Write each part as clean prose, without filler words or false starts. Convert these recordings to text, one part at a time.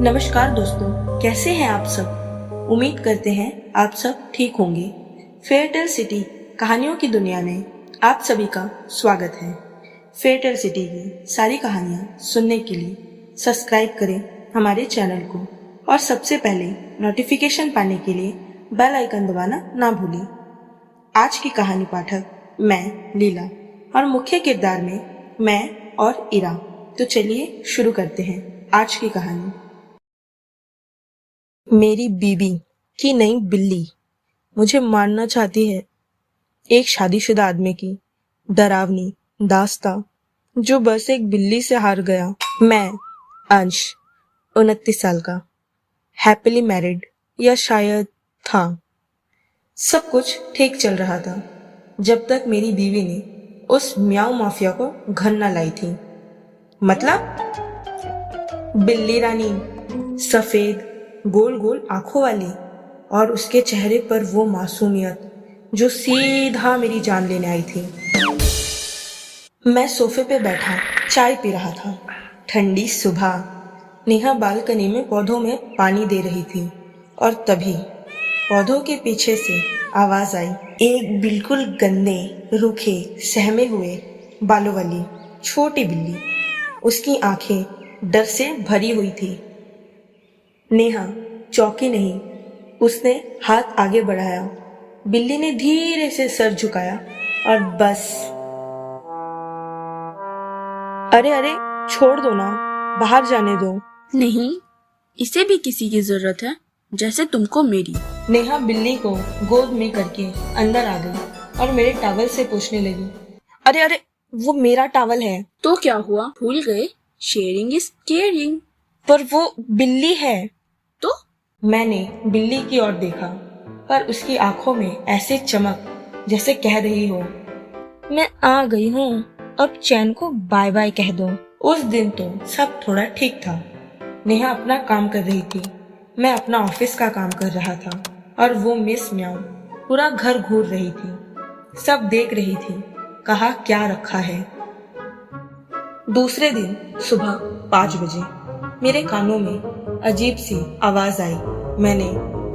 नमस्कार दोस्तों, कैसे हैं आप सब। उम्मीद करते हैं आप सब ठीक होंगे। फेयरटेल सिटी कहानियों की दुनिया में आप सभी का स्वागत है। फेयरटेल सिटी की सारी कहानियां सुनने के लिए सब्सक्राइब करें हमारे चैनल को और सबसे पहले नोटिफिकेशन पाने के लिए बेल आइकन दबाना ना भूलें। आज की कहानी पाठक मैं लीला और मुख्य किरदार में मैं और इरा। तो चलिए शुरू करते हैं आज की कहानी। मेरी बीबी की नई बिल्ली मुझे मारना चाहती है। एक शादीशुदा आदमी की डरावनी दास्तां जो बस एक बिल्ली से हार गया। मैं अंश 29 साल का, हैप्पीली मैरिड या शायद था। सब कुछ ठीक चल रहा था जब तक मेरी बीवी ने उस म्याऊ माफिया को घर न लाई थी। मतलब बिल्ली रानी, सफेद गोल गोल आंखों वाली, और उसके चेहरे पर वो मासूमियत जो सीधा मेरी जान लेने आई थी। मैं सोफे पे बैठा चाय पी रहा था। ठंडी सुबह। नेहा बालकनी में पौधों में पानी दे रही थी और तभी पौधों के पीछे से आवाज आई। एक बिल्कुल गंदे, रूखे, सहमे हुए बालों वाली छोटी बिल्ली। उसकी आंखें डर से भरी हुई थी। नेहा चौंकी नहीं, उसने हाथ आगे बढ़ाया। बिल्ली ने धीरे से सर झुकाया और बस। अरे अरे, छोड़ दो ना, बाहर जाने दो। नहीं, इसे भी किसी की जरूरत है, जैसे तुमको मेरी। नेहा बिल्ली को गोद में करके अंदर आ गई और मेरे टॉवल से पूछने लगी। अरे अरे, वो मेरा टॉवल है। तो क्या हुआ, भूल गए? Sharing is caring. पर वो बिल्ली है। तो मैंने बिल्ली की ओर देखा, पर उसकी आंखों में ऐसे चमक जैसे कह रही हो, मैं आ गई हूँ, अब चैन को बाय बाय कह दो। उस दिन तो सब थोड़ा ठीक था। नेहा अपना काम कर रही थी, मैं अपना ऑफिस का काम कर रहा था और वो मिस म्याऊ पूरा घर घूर रही थी। सब देख रही थी, कहा क्या रखा है। दूसरे दिन सुबह 5 बजे मेरे कानों में अजीब सी आवाज आई। मैंने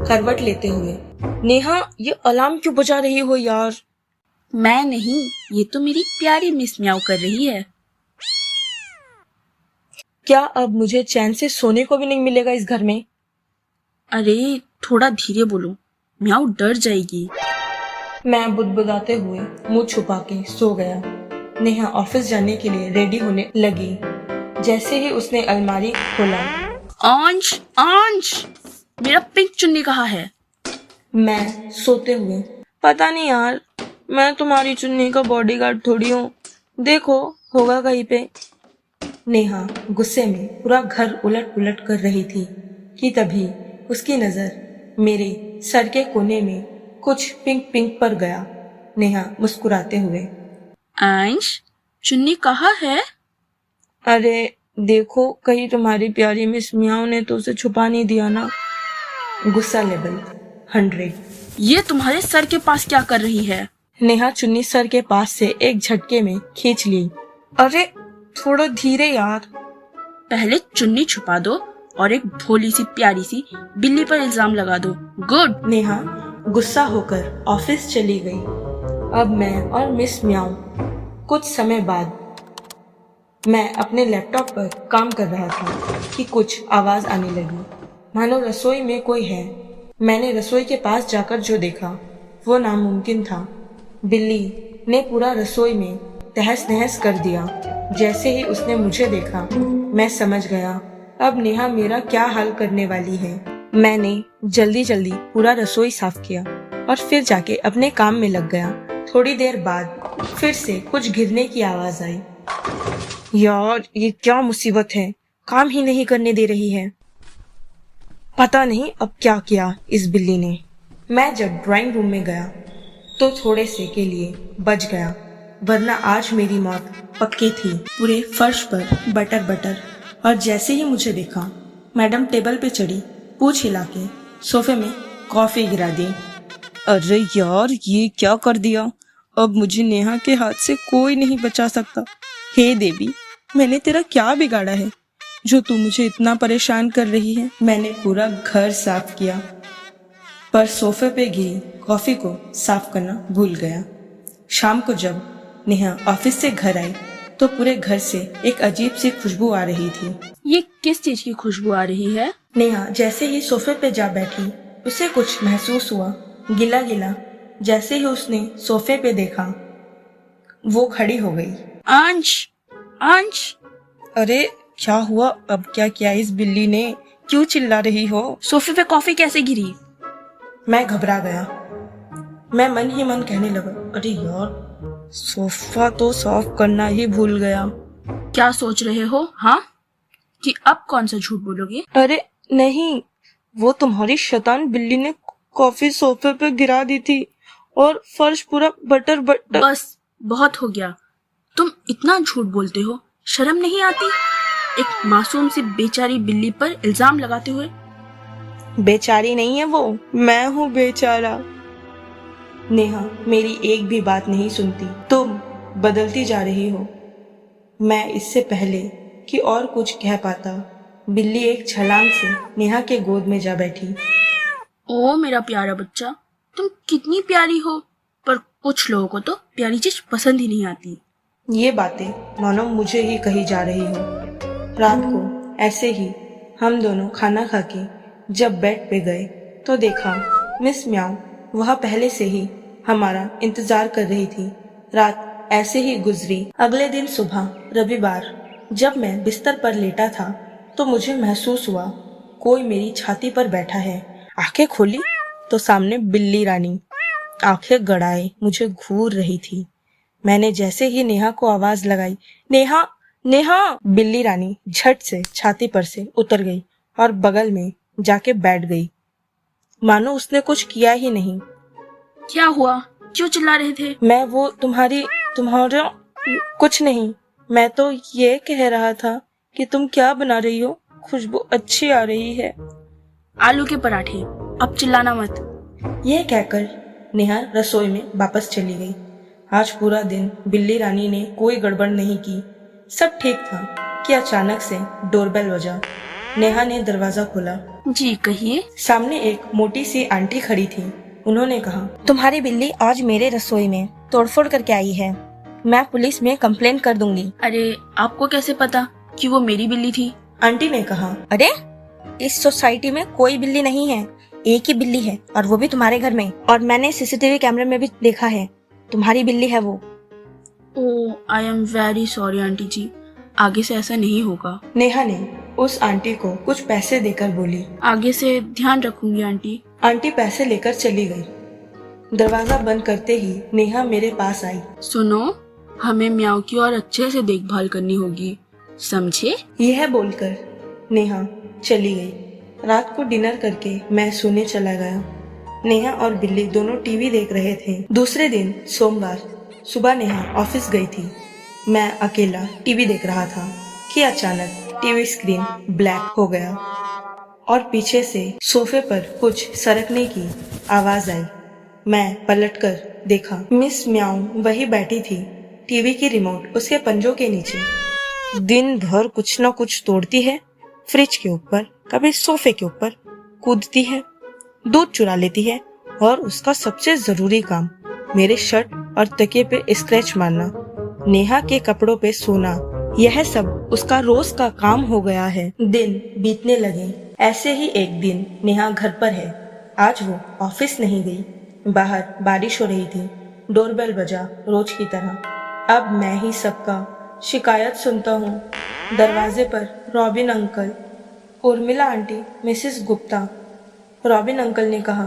करवट लेते हुए, नेहा ये अलार्म क्यों बजा रही हो यार। मैं नहीं, ये तो मेरी प्यारी मिस म्याऊ कर रही है। क्या अब मुझे चैन से सोने को भी नहीं मिलेगा इस घर में। अरे थोड़ा धीरे बोलो, म्याऊ डर जाएगी। मैं बुदबुदाते हुए मुंह छुपा के सो गया। नेहा ऑफिस जाने के लिए रेडी होने लगी। जैसे ही उसने अलमारी खोला, अंश अंश, मेरा पिंक चुन्नी कहाँ है? मैं सोते हुए, पता नहीं यार, मैं तुम्हारी चुन्नी का बॉडीगार्ड थोड़ी हूँ, देखो होगा कहीं पे। नेहा गुस्से में पूरा घर उलट पुलट कर रही थी कि तभी उसकी नजर मेरे सर के कोने में कुछ पिंक पिंक पर गया। नेहा मुस्कुराते हुए, अंश, चुन्नी कहाँ है? अरे देखो, कहीं तुम्हारी प्यारी मिस म्याऊ ने तो उसे छुपा नहीं दिया ना। गुस्सा लेवल 100। ये तुम्हारे सर के पास क्या कर रही है? नेहा चुन्नी सर के पास से एक झटके में खींच ली। अरे थोड़ा धीरे यार। पहले चुन्नी छुपा दो और एक भोली सी प्यारी सी बिल्ली पर इल्जाम लगा दो। गुड। नेहा गुस्सा होकर ऑफिस चली गई। अब मैं और मिस म्याऊ कुछ समय बाद मैं अपने लैपटॉप पर काम कर रहा था कि कुछ आवाज आने लगी, मानो रसोई में कोई है। मैंने रसोई के पास जाकर जो देखा वो नामुमकिन था। बिल्ली ने पूरा रसोई में तहस नहस कर दिया। जैसे ही उसने मुझे देखा, मैं समझ गया अब नेहा मेरा क्या हाल करने वाली है। मैंने जल्दी जल्दी पूरा रसोई साफ किया और फिर जाके अपने काम में लग गया। थोड़ी देर बाद फिर से कुछ गिरने की आवाज आई। यार ये क्या मुसीबत है, काम ही नहीं करने दे रही है। पता नहीं अब क्या किया इस बिल्ली ने। मैं जब ड्राइंग रूम में गया तो थोड़े से के लिए बच गया, वरना आज मेरी मौत पक्की थी। पूरे फर्श पर बटर बटर, और जैसे ही मुझे देखा, मैडम टेबल पे चढ़ी, पूंछ हिला के सोफे में कॉफी गिरा दी। अरे यार ये क्या कर दिया। अब मुझे नेहा के हाथ से कोई नहीं बचा सकता। हे देवी, मैंने तेरा क्या बिगाड़ा है। जो तू मुझे इतना परेशान कर रही है। मैंने पूरा घर साफ किया, पर सोफे पे गिरी कॉफी को साफ करना भूल गया। शाम को जब नेहा ऑफिस से घर आई तो पूरे घर से एक अजीब सी खुशबू आ रही थी। ये किस चीज की खुशबू आ रही है? नेहा जैसे ही सोफे पे जा बैठी उसे कुछ महसूस हुआ, गिला गिला। जैसे ही उसने सोफे पे देखा वो खड़ी हो गई। अंश, अंश, अरे क्या हुआ? अब क्या किया इस बिल्ली ने? क्यों चिल्ला रही हो? सोफे पे कॉफी कैसे गिरी? मैं घबरा गया। मैं मन ही मन कहने लगा, अरे यार सोफा तो साफ करना ही भूल गया। क्या सोच रहे हो? हाँ, कि अब कौन सा झूठ बोलोगे? अरे नहीं, वो तुम्हारी शैतान बिल्ली ने कॉफी सोफे पे गिरा दी थी और फर्श पूरा बटर बटर। बस बहुत हो गया। तुम इतना झूठ बोलते हो, शर्म नहीं आती? एक मासूम सी बेचारी बिल्ली पर इल्जाम लगाते हुए। बेचारी नहीं है वो, मैं हूँ बेचारा। नेहा मेरी एक भी बात नहीं सुनती। तुम बदलती जा रही हो। मैं इससे पहले कि और कुछ कह पाता, बिल्ली एक छलांग से नेहा के गोद में जा बैठी। ओ मेरा प्यारा बच्चा, तुम कितनी प्यारी हो, पर कुछ लोगों को तो प्यारी चीज पसंद ही नहीं आती। ये बातें मानो मुझे ही कही जा रही हो। रात को ऐसे ही हम दोनों खाना खा के जब बेड पे गए तो देखा मिस म्याऊ वह पहले से ही हमारा इंतजार कर रही थी। रात ऐसे ही गुजरी। अगले दिन सुबह रविवार जब मैं बिस्तर पर लेटा था तो मुझे महसूस हुआ कोई मेरी छाती पर बैठा है। आंखें खोली तो सामने बिल्ली रानी आंखें गड़ाए मुझे घूर रही थी। मैंने जैसे ही नेहा को आवाज लगाई, नेहा नेहा, बिल्ली रानी झट से छाती पर से उतर गई और बगल में जाके बैठ गई, मानो उसने कुछ किया ही नहीं। क्या हुआ? क्यों चिल्ला रहे थे? मैं वो तुम्हारा कुछ नहीं। मैं तो ये कह रहा था कि तुम क्या बना रही हो, खुशबू अच्छी आ रही है। आलू के पराठे, अब चिल्लाना मत। यह कहकर नेहा रसोई में वापस चली गई। आज पूरा दिन बिल्ली रानी ने कोई गड़बड़ नहीं की, सब ठीक था कि अचानक से डोरबेल बजा। नेहा ने दरवाजा खोला। जी कहिए। सामने एक मोटी सी आंटी खड़ी थी। उन्होंने कहा, तुम्हारी बिल्ली आज मेरे रसोई में तोड़फोड़ करके आई है। मैं पुलिस में कंप्लेन कर दूंगी। अरे आपको कैसे पता कि वो मेरी बिल्ली थी? आंटी ने कहा, अरे इस सोसाइटी में कोई बिल्ली नहीं है, एक ही बिल्ली है और वो भी तुम्हारे घर में। और मैंने सीसीटीवी कैमरे में भी देखा है, तुम्हारी बिल्ली है वो। Oh I am very sorry aunty जी, आगे से ऐसा नहीं होगा। नेहा ने उस आंटी को कुछ पैसे देकर बोली। आगे से ध्यान रखूंगी आंटी। आंटी पैसे लेकर चली गई। दरवाजा बंद करते ही नेहा मेरे पास आई। सुनो, हमें म्याऊ की और अच्छे से देखभाल करनी होगी, समझे? यह बोलकर नेहा चली गई। रात को डिनर करके मैं सोने चला गया। नेहा और बिल्ली दोनों टीवी देख रहे थे। दूसरे दिन सोमवार सुबह नेहा ऑफिस गई थी। मैं अकेला टीवी देख रहा था कि अचानक टीवी स्क्रीन ब्लैक हो गया और पीछे से सोफे पर कुछ सरकने की आवाज आई। मैं पलटकर देखा, मिस म्याऊ वही बैठी थी, टीवी की रिमोट उसके पंजों के नीचे। दिन भर कुछ न कुछ तोड़ती है, फ्रिज के ऊपर, कभी सोफे के ऊपर कूदती है, दूध चुरा लेती है और उसका सबसे जरूरी काम मेरे शर्ट और तकिए पे स्क्रैच मारना, नेहा के कपड़ों पे सोना, यह सब उसका रोज का काम हो गया है। दिन बीतने लगे। ऐसे ही एक दिन नेहा घर पर है। आज वो ऑफिस नहीं गई। बाहर बारिश हो रही थी। डोरबेल बजा रोज की तरह। अब मैं ही सबका शिकायत सुनता हूँ। दरवाजे पर robin uncle, Urmila aunty, Mrs Gupta. Robin uncle ने कहा,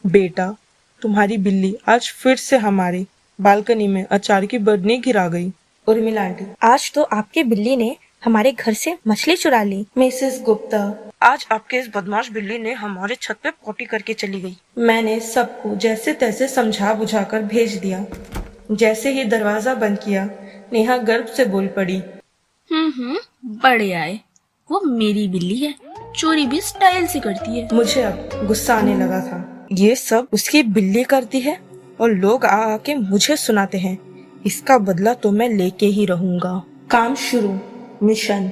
बेटा तुम्हारी बिल्ली आज फिर से हमारी बालकनी में अचार की बरनी गिरा गई। उर्मिला आंटी, आज तो आपकी बिल्ली ने हमारे घर से मछली चुरा ली। मिसेस गुप्ता, आज आपके इस बदमाश बिल्ली ने हमारे छत पे पोटी करके चली गई। मैंने सबको जैसे तैसे समझा बुझाकर भेज दिया। जैसे ही दरवाजा बंद किया नेहा गर्व से बोल पड़ी, बड़े आए, वो मेरी बिल्ली है, चोरी भी स्टाइल से करती है। मुझे अब गुस्सा आने लगा था। ये सब उसकी बिल्ली करती है और लोग आ आके मुझे सुनाते हैं। इसका बदला तो मैं लेके ही रहूंगा। काम शुरू, मिशन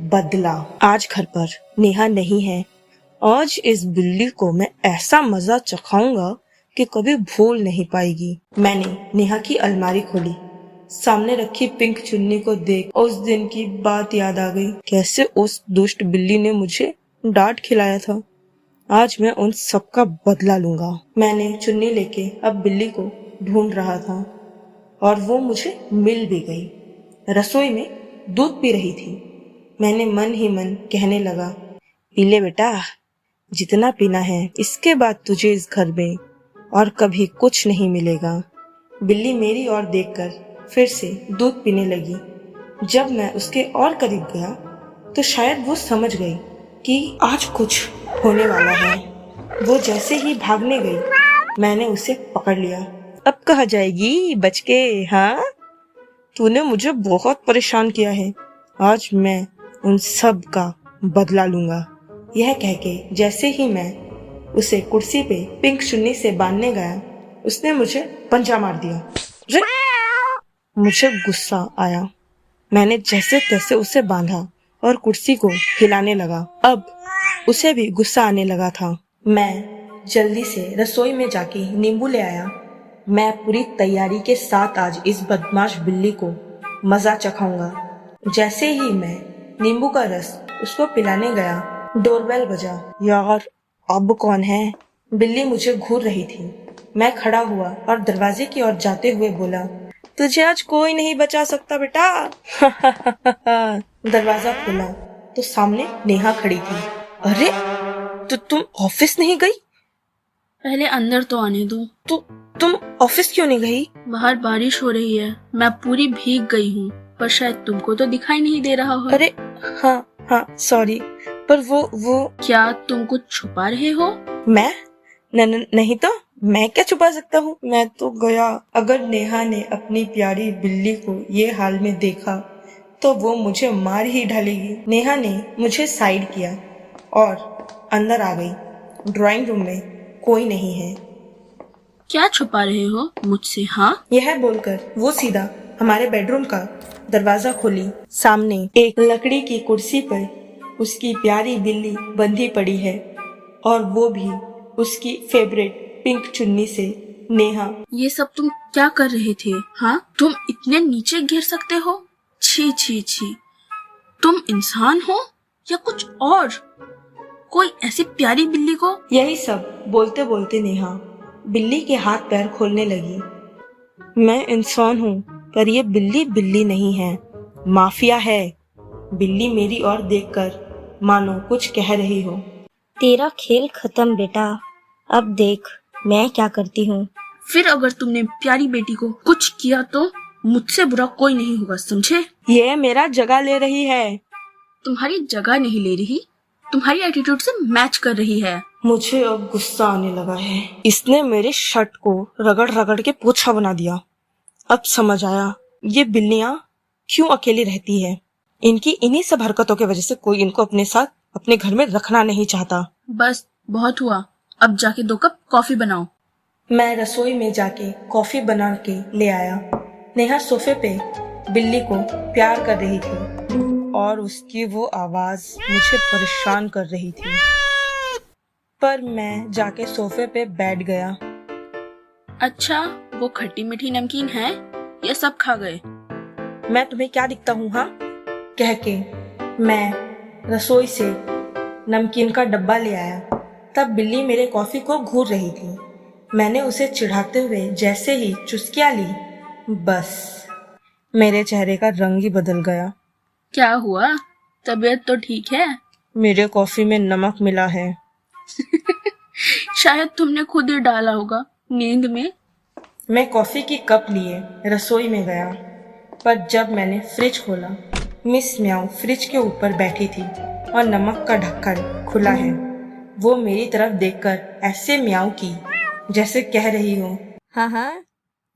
बदला। आज घर पर नेहा नहीं है। आज इस बिल्ली को मैं ऐसा मजा चखाऊंगा कि कभी भूल नहीं पाएगी। मैंने नेहा की अलमारी खोली। सामने रखी पिंक चुन्नी को देख उस दिन की बात याद आ गई। कैसे उस दुष्ट बिल्ली ने मुझे डांट खिलाया था। आज मैं उन सब का बदला लूंगा। मैंने चुन्नी लेके अब बिल्ली को ढूंढ रहा था और वो मुझे मिल भी गई। रसोई में दूध पी रही थी। मैंने मन ही मन कहने लगा, पी ले बेटा, जितना पीना है। इसके बाद तुझे इस घर में और कभी कुछ नहीं मिलेगा। बिल्ली मेरी ओर देखकर फिर से दूध पीने लगी। जब मैं उसके और करीब गया तो शायद वो समझ गई कि आज कुछ होने वाला है। वो जैसे ही भागने गई, मैंने उसे पकड़ लिया। अब कहाँ जाएगी बच के? हाँ, तूने मुझे बहुत परेशान किया है। आज मैं उन सब का बदला लूंगा। यह कह के जैसे ही मैं उसे कुर्सी पे पिंक चुन्नी से बांधने गया, उसने मुझे पंजा मार दिया। मुझे गुस्सा आया। मैंने जैसे तैसे उसे बांधा और कुर्सी को हिलाने लगा। अब उसे भी गुस्सा आने लगा था। मैं जल्दी से रसोई में जाके नींबू ले आया। मैं पूरी तैयारी के साथ आज इस बदमाश बिल्ली को मजा चखाऊंगा। जैसे ही मैं नींबू का रस उसको पिलाने गया, डोरबेल बजा। यार, अब कौन है? बिल्ली मुझे घूर रही थी। मैं खड़ा हुआ और दरवाजे की ओर जाते हुए बोला, तुझे आज कोई नहीं बचा सकता बेटा। दरवाजा खुला तो सामने नेहा खड़ी थी। अरे, तो तुम ऑफिस नहीं गई? पहले अंदर तो आने दो। तुम ऑफिस क्यों नहीं गई? बाहर बारिश हो रही है, मैं पूरी भीग गई हूँ, पर शायद तुमको तो दिखाई नहीं दे रहा हो। अरे हाँ सॉरी, पर वो क्या तुम कुछ छुपा रहे हो? मैं नहीं तो मैं क्या छुपा सकता हूँ? मैं तो गया। अगर नेहा ने अपनी प्यारी बिल्ली को ये हाल में देखा तो वो मुझे मार ही डालेगी। नेहा ने मुझे साइड किया और अंदर आ गई। ड्राइंग रूम में कोई नहीं है। क्या छुपा रहे हो मुझसे? हाँ, यह बोलकर वो सीधा हमारे बेडरूम का दरवाजा खोली। सामने एक लकड़ी की कुर्सी पर उसकी प्यारी बिल्ली बंधी पड़ी है और वो भी उसकी फेवरेट पिंक चुन्नी से। नेहा, ये सब तुम क्या कर रहे थे? हाँ, तुम इतने नीचे गिर सकते हो? छी छी छी, तुम इंसान हो या कुछ और? कोई ऐसी प्यारी बिल्ली को? यही सब बोलते बोलते नेहा बिल्ली के हाथ पैर खोलने लगी। मैं इंसान हूँ, पर ये बिल्ली नहीं है, माफिया है। बिल्ली मेरी ओर देखकर मानो कुछ कह रही हो। तेरा खेल खत्म बेटा, अब देख मैं क्या करती हूँ। फिर अगर तुमने प्यारी बेटी को कुछ किया तो मुझसे बुरा कोई नहीं होगा, समझे? ये मेरा जगह ले रही है। तुम्हारी जगह नहीं ले रही, तुम्हारी एटीट्यूड से मैच कर रही है। मुझे अब गुस्सा आने लगा है। इसने मेरे शर्ट को रगड़ रगड़ के पोछा बना दिया। अब समझ आया ये बिल्लियां क्यों अकेली रहती है। इनकी इन्हीं सब हरकतों की वजह से कोई इनको अपने साथ अपने घर में रखना नहीं चाहता। बस बहुत हुआ, अब जाके 2 कप कॉफी बनाओ। मैं रसोई में जाके कॉफी बना के ले आया। नेहा सोफे पे बिल्ली को प्यार कर रही थी और उसकी वो आवाज मुझे परेशान कर रही थी। पर मैं जाके सोफे पे बैठ गया। अच्छा, वो खट्टी मीठी नमकीन है, ये सब खा गए? मैं तुम्हें क्या दिखता हूँ? हाँ, कह के मैं रसोई से नमकीन का डब्बा ले आया। तब बिल्ली मेरे कॉफी को घूर रही थी। मैंने उसे चिढ़ाते हुए जैसे ही चुस्कियां ली, बस मेरे चेहरे का रंग ही बदल गया। क्या हुआ? तबीयत तो ठीक है? मेरे कॉफी में नमक मिला है। शायद तुमने खुद ही डाला होगा नींद में। मैं कॉफी की कप लिए रसोई में गया, पर जब मैंने फ्रिज खोला, मिस म्याऊ फ्रिज के ऊपर बैठी थी और नमक का ढक्कन खुला है। वो मेरी तरफ देखकर ऐसे म्याऊ की जैसे कह रही हो, हाँ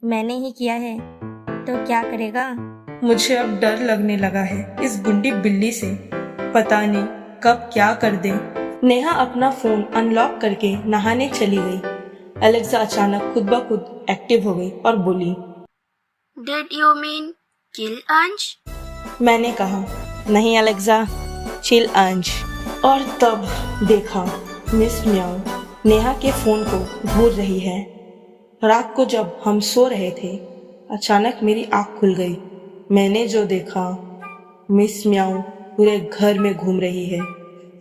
मैंने ही किया है, तो क्या करेगा? मुझे अब डर लगने लगा है इस गुंडी बिल्ली से। पता नहीं कब क्या कर दे। नेहा अपना फोन अनलॉक करके नहाने चली गई। एलेक्सा अचानक खुद ब खुद एक्टिव हो गई और बोली, Did you mean kill अंश? मैंने कहा, नहीं एलेक्सा, चिल अंश। और तब देखा मिस म्याऊ नेहा के फोन को ढूंढ रही है। रात को जब हम सो रहे थे अचानक मेरी आँख खुल गई। मैंने जो देखा, मिस म्याऊ पूरे घर में घूम रही है,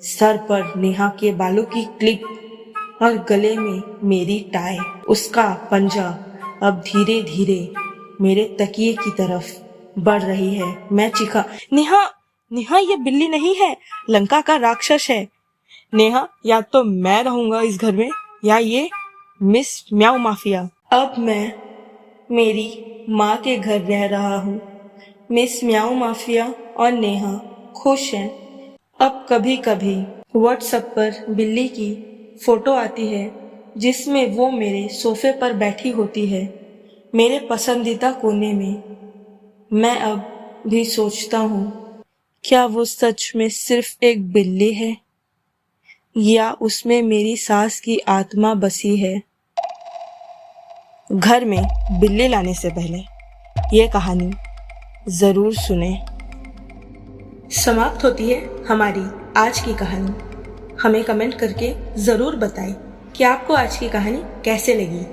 सर पर नेहा के बालों की क्लिप और गले में मेरी टाई। उसका पंजा अब धीरे धीरे मेरे तकिए की तरफ बढ़ रही है। मैं चीखा, नेहा नेहा, ये बिल्ली नहीं है, लंका का राक्षस है। नेहा, या तो मैं रहूंगा इस घर में या ये मिस म्याऊ माफिया। अब मैं मेरी माँ के घर रह रहा हूँ। मिस म्याऊ माफिया और नेहा खुश हैं। अब कभी कभी व्हाट्सएप पर बिल्ली की फोटो आती है जिसमें वो मेरे सोफे पर बैठी होती है, मेरे पसंदीदा कोने में। मैं अब भी सोचता हूँ, क्या वो सच में सिर्फ एक बिल्ली है या उसमें मेरी सास की आत्मा बसी है। घर में बिल्ली लाने से पहले ये कहानी जरूर सुने। समाप्त होती है हमारी आज की कहानी। हमें कमेंट करके जरूर बताएं कि आपको आज की कहानी कैसे लगी।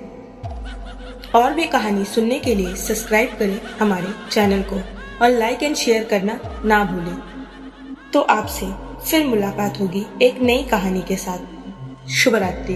और भी कहानी सुनने के लिए सब्सक्राइब करें हमारे चैनल को और लाइक एंड शेयर करना ना भूलें। तो आपसे फिर मुलाकात होगी एक नई कहानी के साथ। शुभ रात्रि।